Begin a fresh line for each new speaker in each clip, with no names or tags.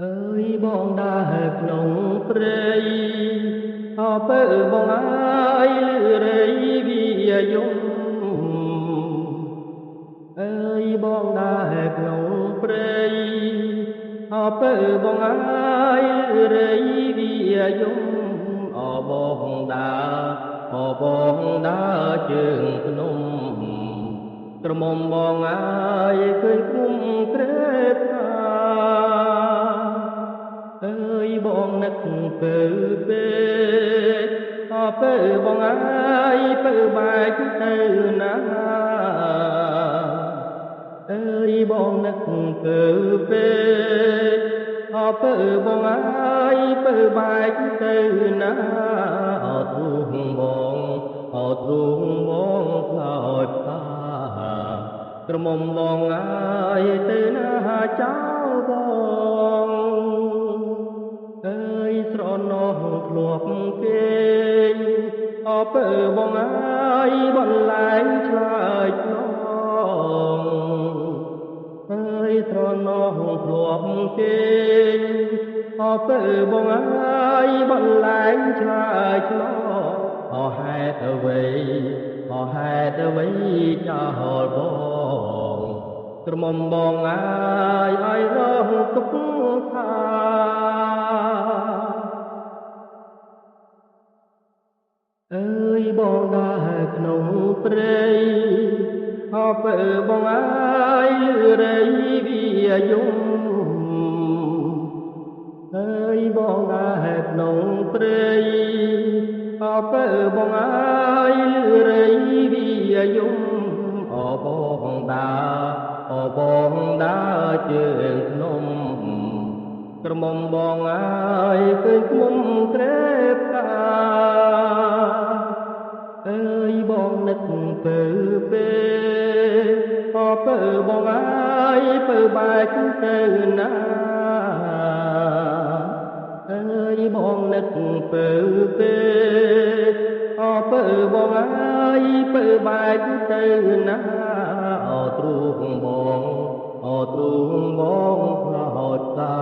អើយបងដើរក្នុងព្រៃអើពើបងអើយលឺរៃវាយំអើយបងដើរក្នុងព្រៃអើពើបងអើយលឺរៃវាយំអបងដើរអបងដើរជើងភ្នំក្រមុំបងអើយឃើញគុំក្រែបអើយបងនឹកពើពេកអពើបងអើយពើបែកទៅណាអើយបងនឹកពើពេកអពើបងអើយពើបែកទៅណាអត់ទ្រូងបងអត់ទ្រូងបងខ្លោចផ្កាក្រមុំបងអើយទៅណាចោលបងអើយស្រណោះធ្លាប់គេងអពើបងអើយបន្លែងឆ្លើយឆ្លងអើយស្រណោះធ្លាប់គេងអពើបងអើយបន្លែងឆ្លើយឆ្លងអហេតុអ្វីអហេតុអ្វីចោលបងក្រមុំបងអើយឲ្យរងទុក្ខថាអើយបងដើរក្នុងព្រៃអពើបងអើយលឺរៃវាយំអើយបងដើរក្នុងព្រៃអពើបងអើយលឺរៃវាយំអបងដើរអបងដើរជើងភ្នំក្រមុំបងអើយឃើញឃុំត្រេបតាអើយបងនឹកពើពេកអពើបងអើយពើបែកទៅណាអើយបងនឹកពើពេកអពើបងអើយពើបែកទៅណាអត់ទ្រូងបងអត់ទ្រូងបងខ្លោចតា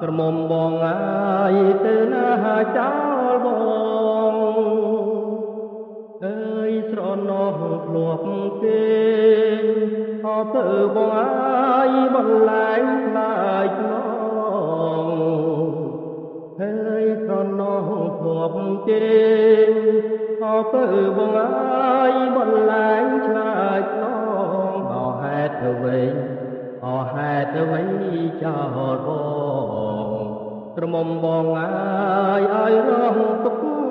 ក្រមុំបងអើយទៅណាចោលបងអើយស្រណោះធ្លាប់គេងអពើបងអើយបន្លែងខ្លាយខ្នងហើយស្រណោះធ្លាប់គេងអពើបងអើយបន្លែងខ្លាយខ្នងអហេតុអ្វីអហេតុអ្វីចោលបងក្រមុំបងអើយឲ្យរងទុក្ខ